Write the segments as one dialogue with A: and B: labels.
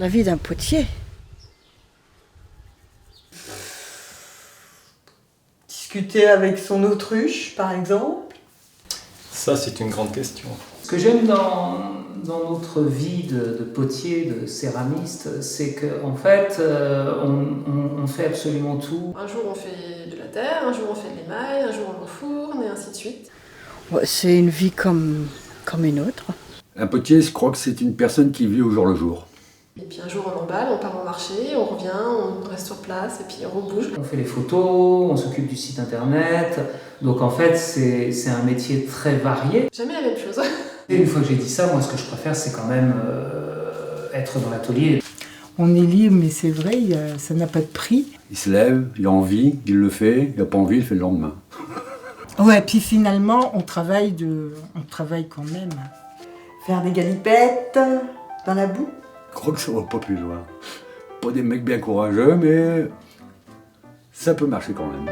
A: La vie d'un potier.
B: Discuter avec son autruche, par exemple.
C: Ça, c'est une grande question.
D: Ce que j'aime dans notre vie de potier, de céramiste, c'est qu'en fait, on fait absolument tout.
E: Un jour on fait de la terre, un jour on fait de l'émail, un jour on enfourne et ainsi de suite.
A: Ouais, c'est une vie comme une autre.
F: Un potier, je crois que c'est une personne qui vit au jour le jour.
E: Et puis un jour on emballe, on part au marché, on revient, on reste sur place et puis on rebouge.
D: On fait les photos, on s'occupe du site internet. Donc en fait, c'est un métier très varié.
E: Jamais la même chose.
D: Et une fois que j'ai dit ça, moi ce que je préfère, c'est quand même être dans l'atelier.
B: On est libre, mais c'est vrai, ça n'a pas de prix.
F: Il se lève, il a envie, il le fait, il n'a pas envie, il le fait le lendemain.
B: Ouais, puis finalement, on travaille quand même. Faire des galipettes dans la boue.
F: Je crois que ça va pas plus loin. Pas des mecs bien courageux, mais ça peut marcher quand même.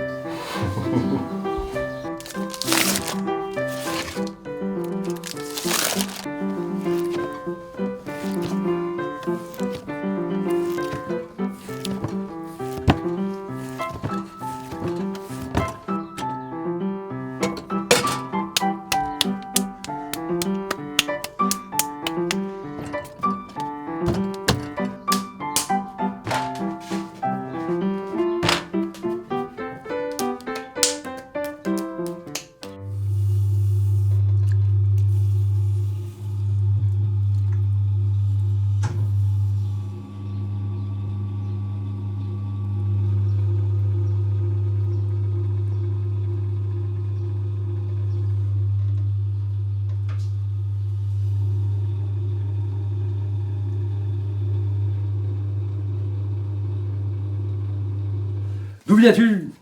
F: D'où viens-tu?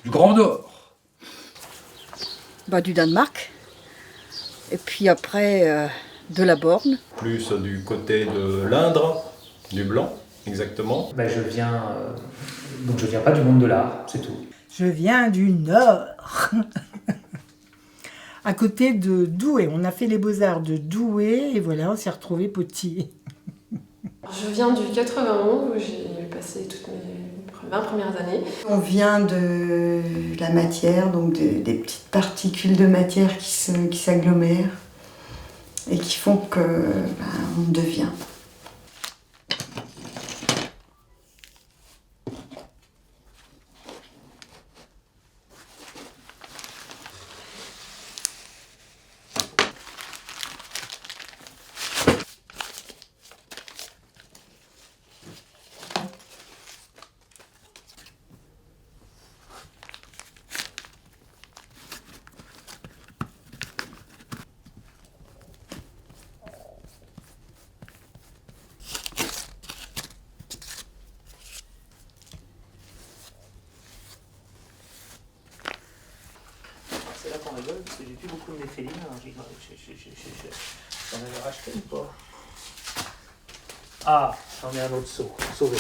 F: Du Grand Nord.
A: Du Danemark. Et puis après, de la Borne.
C: Plus du côté de l'Indre, du Blanc, exactement.
D: Je viens pas du monde de l'art, c'est tout.
B: Je viens du Nord. À côté de Douai. On a fait les beaux-arts de Douai et voilà, on s'est retrouvés potiers.
E: Je viens du 91 où j'ai passé toutes mes 20 premières années.
G: On vient de la matière, donc des petites particules de matière qui s'agglomèrent et qui font que on devient.
D: C'est là qu'on rigole, parce que j'ai plus beaucoup de néphéline, alors j'en avais racheté ou pas? Ah, j'en ai un autre seau, sauvé.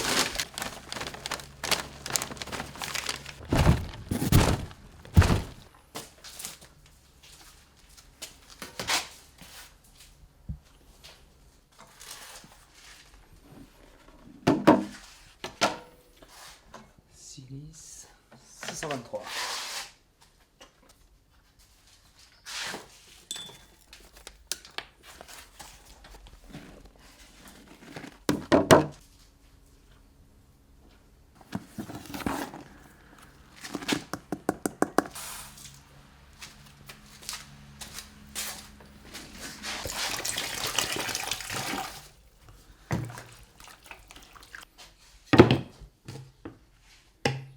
D: Silice 623.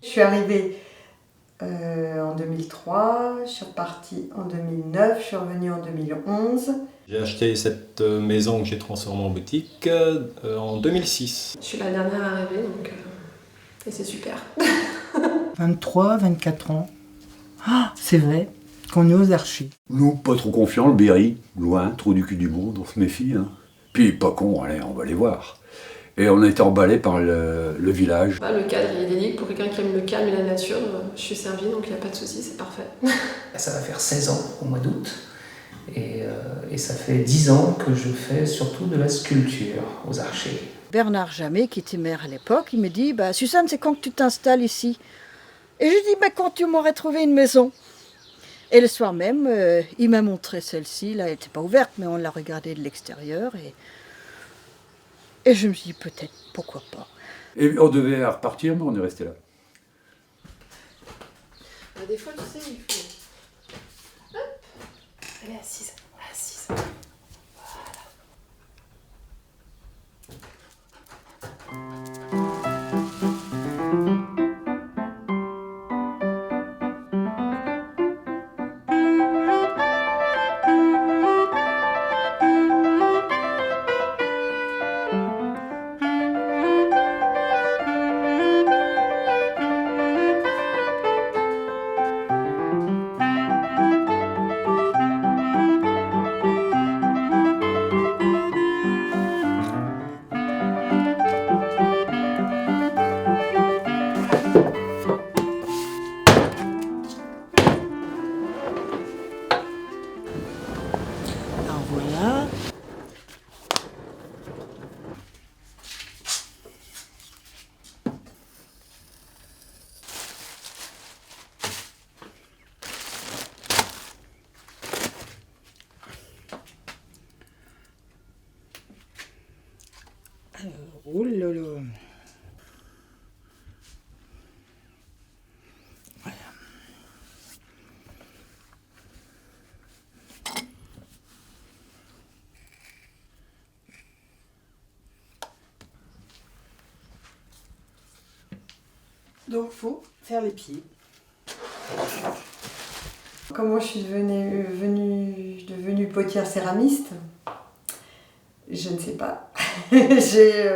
G: Je suis arrivée en 2003, je suis repartie en 2009, je suis revenue en 2011.
C: J'ai acheté cette maison que j'ai transformée en boutique en 2006.
E: Je suis la dernière arrivée donc et c'est super.
B: 23, 24 ans. Ah, c'est vrai qu'on est aux archers.
F: Nous, pas trop confiants, le Berry, loin, trop du cul du monde, on se méfie. Hein. Puis pas con, allez, on va les voir. Et on a été emballés par le village.
E: Le cadre il est idyllique pour quelqu'un qui aime le calme et la nature. Je suis servie donc il n'y a pas de souci, c'est parfait.
D: Ça va faire 16 ans au mois d'août. Et ça fait 10 ans que je fais surtout de la sculpture aux Archers.
A: Bernard Jamet, qui était maire à l'époque, il me dit « Suzanne, c'est quand que tu t'installes ici ?» Et je dis « Quand tu m'aurais trouvé une maison ?» Et le soir même, il m'a montré celle-ci. Là, elle n'était pas ouverte, mais on l'a regardée de l'extérieur. Et je me suis dit, peut-être, pourquoi pas.
F: Et on devait repartir, mais on est resté là.
E: Des fois, tu sais, il faut... Hop. Elle est assise. Assise.
A: Alors voilà. Oh là là. Voilà.
B: Donc, faut faire les pieds.
G: Comment je suis devenue potière céramiste? Je ne sais pas. J'ai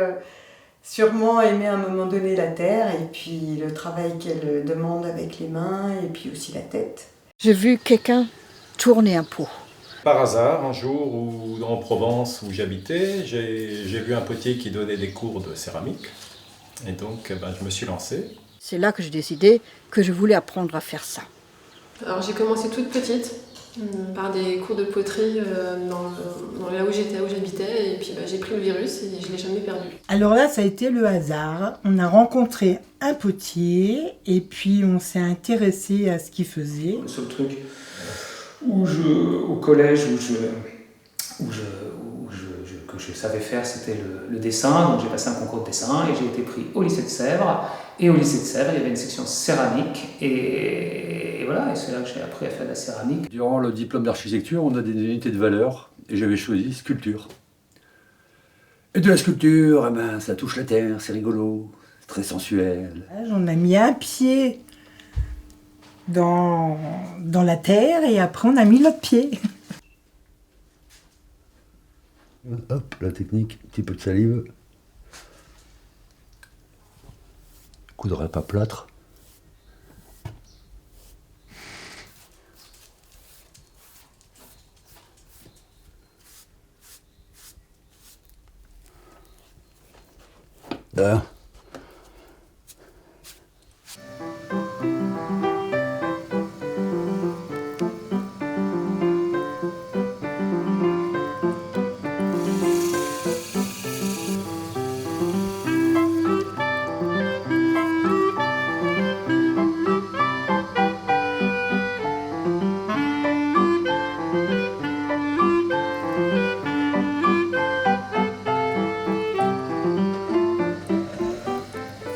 G: sûrement aimé à un moment donné la terre et puis le travail qu'elle demande avec les mains et puis aussi la tête.
A: J'ai vu quelqu'un tourner un pot.
C: Par hasard, un jour en Provence où j'habitais, j'ai vu un potier qui donnait des cours de céramique. Et donc, je me suis lancé.
A: C'est là que j'ai décidé que je voulais apprendre à faire ça.
E: Alors j'ai commencé toute petite, par des cours de poterie là où j'habitais, et puis j'ai pris le virus et je ne l'ai jamais perdu.
B: Alors là, ça a été le hasard. On a rencontré un potier et puis on s'est intéressé à ce qu'il faisait.
D: Le seul truc au collège que je savais faire, c'était le dessin. Donc j'ai passé un concours de dessin et j'ai été pris au lycée de Sèvres. Et au lycée de Sèvres, il y avait une section céramique. Et voilà, et c'est là que j'ai appris à faire de la céramique.
F: Durant le diplôme d'architecture, on a des unités de valeur, et j'avais choisi sculpture. Et de la sculpture, ça touche la terre, c'est rigolo, c'est très sensuel.
B: On a mis un pied dans la terre et après on a mis l'autre pied.
F: Hop, la technique, un petit peu de salive. Coudrait pas plâtre. Là.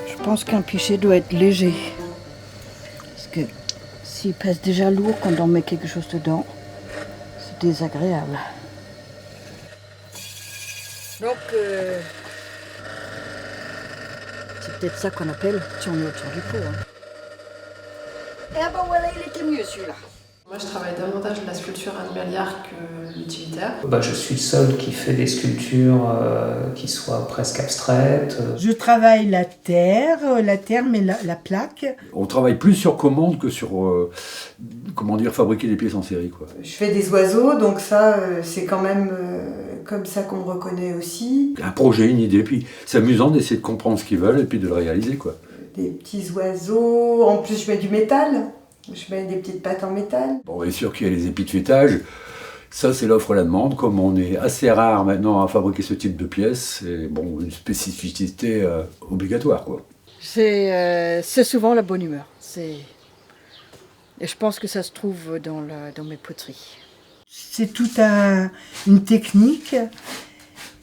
A: Je pense qu'un pichet doit être léger. Parce que s'il pèse déjà lourd quand on met quelque chose dedans, c'est désagréable. Donc, c'est peut-être ça qu'on appelle tourner autour du pot. Et ah ben voilà, il était mieux celui-là.
E: Moi, je travaille davantage de la sculpture animalière que l'utilitaire.
D: Je suis le seul qui fait des sculptures qui soient presque abstraites.
B: Je travaille la terre mais la plaque.
F: On travaille plus sur commande que sur, fabriquer des pièces en série, quoi.
G: Je fais des oiseaux, donc ça, c'est quand même comme ça qu'on me reconnaît aussi.
F: Un projet, une idée, puis c'est amusant d'essayer de comprendre ce qu'ils veulent et puis de le réaliser, quoi.
G: Des petits oiseaux, en plus je mets du métal. Je mets des petites pattes en métal.
F: Bon, bien sûr qu'il y a les épis de fêtage, Ça, c'est l'offre et la demande. Comme on est assez rare maintenant à fabriquer ce type de pièces, c'est bon, une spécificité obligatoire, quoi.
A: C'est souvent la bonne humeur. Et je pense que ça se trouve dans mes poteries.
B: C'est une technique.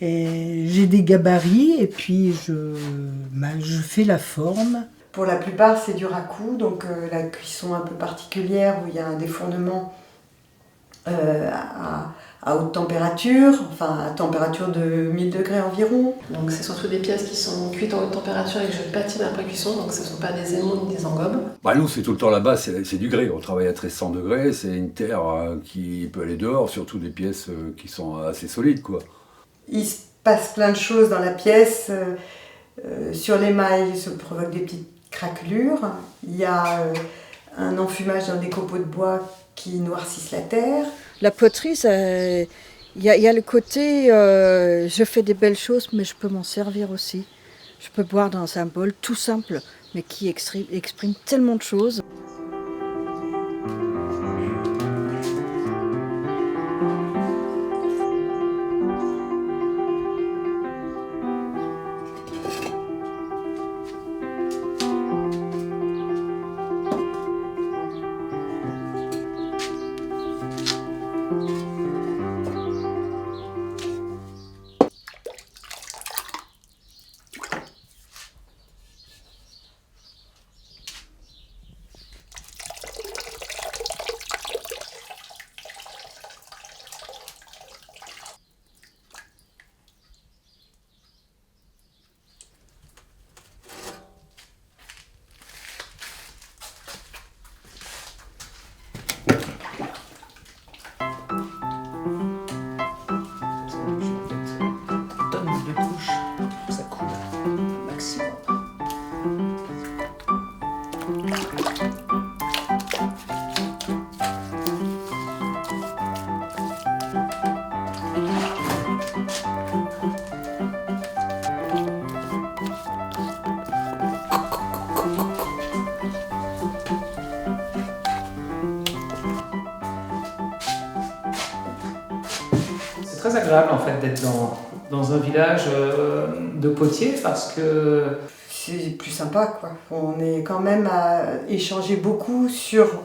B: Et j'ai des gabarits et puis je fais la forme.
G: Pour la plupart, c'est du raku, donc la cuisson un peu particulière où il y a un défournement à haute température, enfin à température de 1000 degrés environ.
E: Donc c'est surtout des pièces qui sont cuites en haute température et que je patine après cuisson, donc ce ne sont pas des émaux ni des engobes.
F: Bah nous, c'est tout le temps là-bas, c'est du grès. On travaille à 1300 degrés, c'est une terre qui peut aller dehors, surtout des pièces qui sont assez solides, quoi.
G: Il se passe plein de choses dans la pièce. Sur l'émail, ça provoque des petites craquelures. Il y a un enfumage dans des copeaux de bois qui noircissent la terre.
A: La poterie, il y a le côté je fais des belles choses, mais je peux m'en servir aussi. Je peux boire dans un bol tout simple, mais qui exprime tellement de choses.
D: C'est très agréable en fait d'être dans un village de potiers parce que
G: C'est plus sympa, quoi. On est quand même à échanger beaucoup sur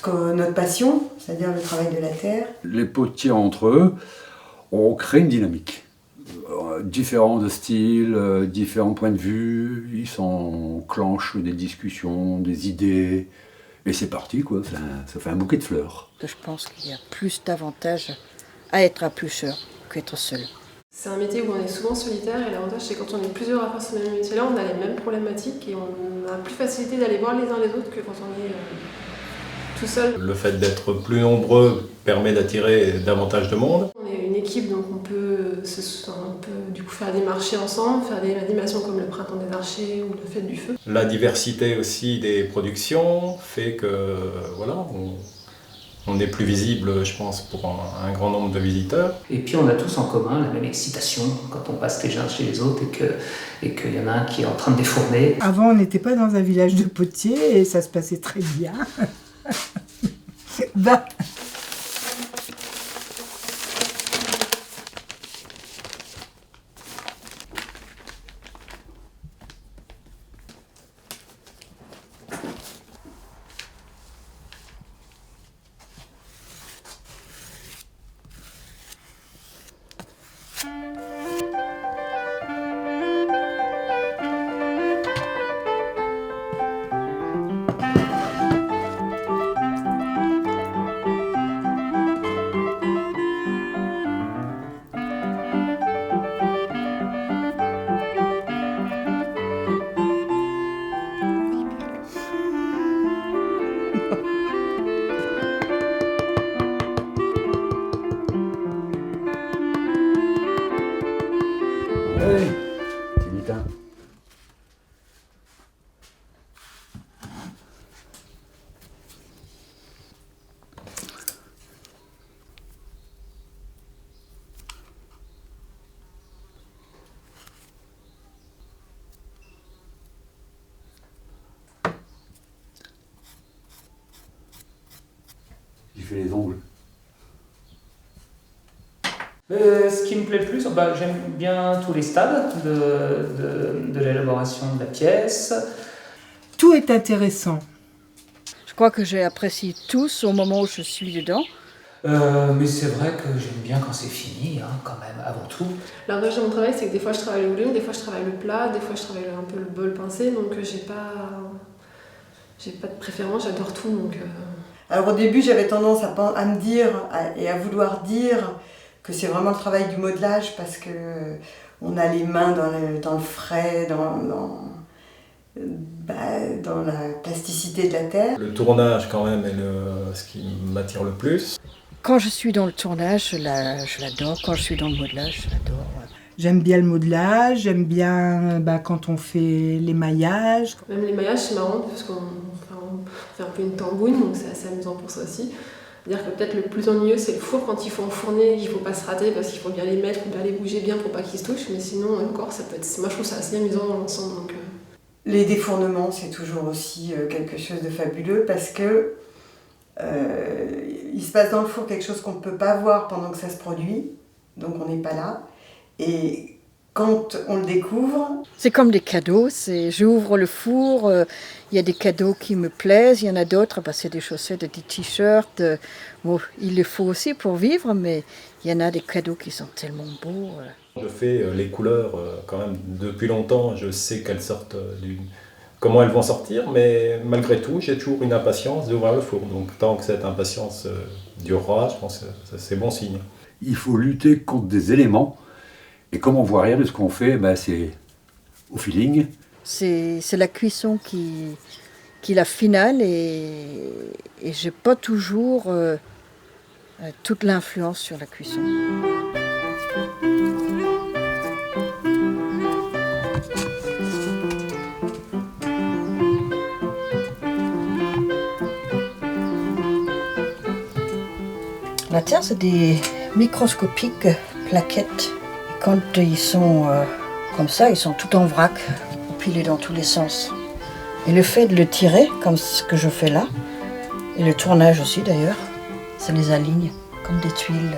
G: notre passion, c'est-à-dire le travail de la terre.
F: Les potiers entre eux, on crée une dynamique. Différents de style, différents points de vue, ils s'enclenchent des discussions, des idées, et c'est parti, quoi. Ça fait un bouquet de fleurs.
A: Je pense qu'il y a plus d'avantages à être à plusieurs qu'être seul.
E: C'est un métier où on est souvent solitaire et l'avantage c'est quand on est plusieurs à faire ce même métier-là, on a les mêmes problématiques et on a plus facilité d'aller voir les uns les autres que quand on est tout seul.
C: Le fait d'être plus nombreux permet d'attirer davantage de monde.
E: On est une équipe donc on peut du coup faire des marchés ensemble, faire des animations comme le printemps des archers ou la fête du feu.
C: La diversité aussi des productions fait que voilà, on est plus visible, je pense, pour un grand nombre de visiteurs.
D: et puis on a tous en commun la même excitation quand on passe les uns chez les autres et qu'il y en a un qui est en train de défourner.
B: Avant, on n'était pas dans un village de potiers et ça se passait très bien. Bah.
F: Hey, c'est l'étain. J'ai fait les ongles.
D: Ce qui me plaît le plus, j'aime bien tous les stades de l'élaboration de la pièce.
B: Tout est intéressant.
A: Je crois que j'ai apprécié tous au moment où je suis dedans.
D: Mais c'est vrai que j'aime bien quand c'est fini, hein, quand même, avant tout.
E: L'avantage de mon travail, c'est que des fois je travaille le bouillon, des fois je travaille le plat, des fois je travaille un peu le bol pincé, donc j'ai pas de préférence, j'adore tout. Donc,
G: Alors au début, j'avais tendance à me dire et à vouloir dire que c'est vraiment le travail du modelage parce que on a les mains dans le frais, dans la plasticité de la terre.
C: Le tournage quand même est ce qui m'attire le plus.
A: Quand je suis dans le tournage, je l'adore. Quand je suis dans le modelage, je l'adore. Ouais.
B: J'aime bien le modelage, j'aime bien quand on fait l'émaillage.
E: même les maillages, c'est marrant parce qu'on fait un peu une tambouille, donc c'est assez amusant pour ça aussi. C'est-à-dire que peut-être le plus ennuyeux, c'est le four quand il faut enfourner, il ne faut pas se rater parce qu'il faut bien les mettre, il faut bien les bouger bien pour pas qu'ils se touchent. Mais sinon, encore, ça peut être. Moi, je trouve ça assez amusant dans l'ensemble. Donc,
G: Les défournements, c'est toujours aussi quelque chose de fabuleux parce que il se passe dans le four quelque chose qu'on ne peut pas voir pendant que ça se produit, donc on n'est pas là. Et quand on le découvre...
A: C'est comme des cadeaux. J'ouvre le four, il y a des cadeaux qui me plaisent, il y en a d'autres, c'est des chaussettes, des t-shirts. Bon, il le faut aussi pour vivre, mais il y en a des cadeaux qui sont tellement beaux.
C: Je fais les couleurs quand même depuis longtemps, je sais qu'elles sortent comment elles vont sortir, mais malgré tout, j'ai toujours une impatience d'ouvrir le four. Donc tant que cette impatience durera, je pense que c'est bon signe.
F: Il faut lutter contre des éléments. Et comme on voit rien de ce qu'on fait, c'est au feeling.
A: C'est la cuisson qui est la finale et j'ai pas toujours toute l'influence sur la cuisson. La terre, c'est des microscopiques plaquettes. Et quand ils sont comme ça, ils sont tout en vrac, empilés dans tous les sens. Et le fait de le tirer, comme ce que je fais là, et le tournage aussi d'ailleurs, ça les aligne comme des tuiles.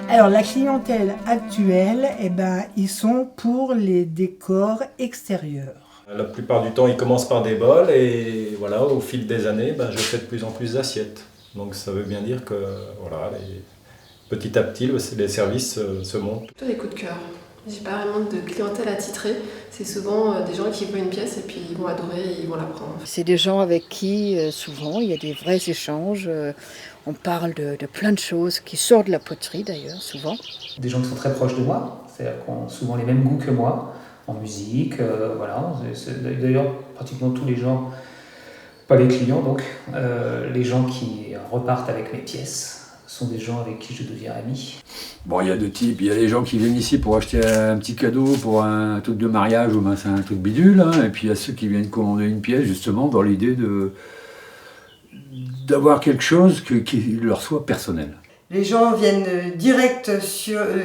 B: Alors la clientèle actuelle, ils sont pour les décors extérieurs.
C: La plupart du temps, ils commencent par des bols et voilà, au fil des années, je fais de plus en plus d'assiettes. Donc ça veut bien dire que voilà, petit à petit, les services se montent.
E: plutôt des coups de cœur. J'ai pas vraiment de clientèle attitrée. C'est souvent des gens qui voient une pièce et puis ils vont adorer et ils vont la prendre.
A: C'est des gens avec qui, souvent, il y a des vrais échanges. On parle de plein de choses qui sortent de la poterie d'ailleurs, souvent.
D: Des gens qui sont très proches de moi, c'est-à-dire qui ont souvent les mêmes goûts que moi, en musique, voilà. D'ailleurs, pratiquement tous les gens, pas les clients donc, les gens qui repartent avec mes pièces sont des gens avec qui je deviens ami.
F: Bon, il y a deux types. Il y a les gens qui viennent ici pour acheter un petit cadeau pour un truc de mariage ou c'est un truc bidule. Et puis il y a ceux qui viennent commander une pièce justement dans l'idée d'avoir quelque chose qui leur soit personnel.
G: Les gens viennent direct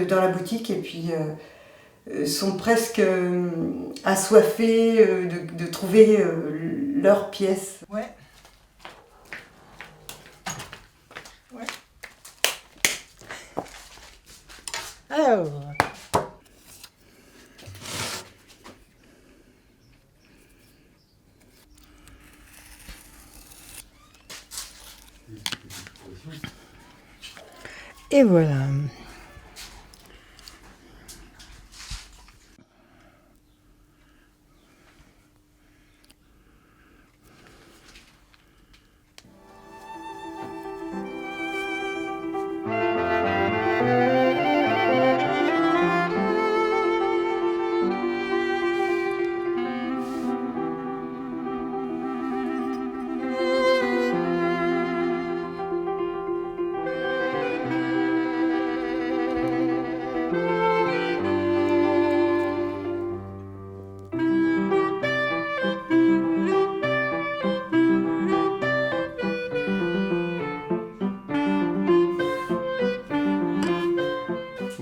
G: dans la boutique et puis sont presque assoiffés de trouver leur pièce.
B: Ouais. Alors, et voilà.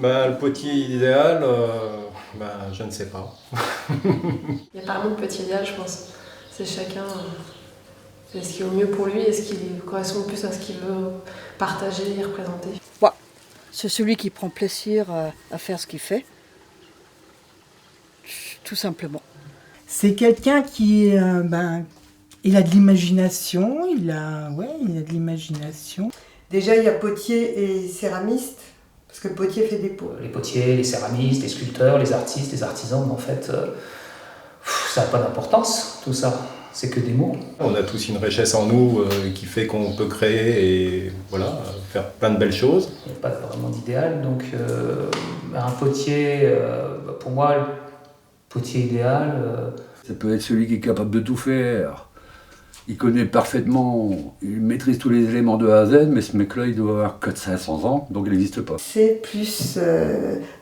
C: Ben, le potier idéal, ben, je ne sais pas.
E: Il n'y a pas vraiment de petit idéal, je pense. C'est chacun fait ce qui est au mieux pour lui et ce qui correspond le plus à ce qu'il veut partager et représenter.
A: C'est celui qui prend plaisir à faire ce qu'il fait. Tout simplement.
B: C'est quelqu'un qui il a de l'imagination, il a de l'imagination.
G: Déjà, il y a potier et céramiste, parce que le potier fait des pots.
D: Les potiers, les céramistes, les sculpteurs, les artistes, les artisans, en fait, ça n'a pas d'importance, tout ça. C'est que des mots.
C: On a tous une richesse en nous qui fait qu'on peut créer et voilà, faire plein de belles choses.
D: Il n'y a pas vraiment d'idéal, donc un potier, pour moi, le potier idéal...
F: Ça peut être celui qui est capable de tout faire. Il connaît parfaitement, il maîtrise tous les éléments de A à Z, mais ce mec-là, il doit avoir que de 500 ans, donc il n'existe pas.
G: C'est plus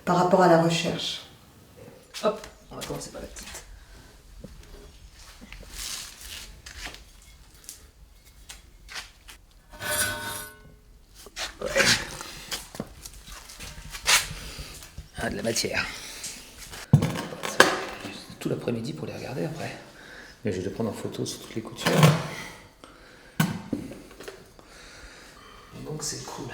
G: par rapport à la recherche.
D: Hop, on va commencer par la petite. Ouais. Ah, de la matière. Tout l'après-midi pour les regarder après. Mais je vais les prendre en photo sur toutes les coutures. Donc c'est cool.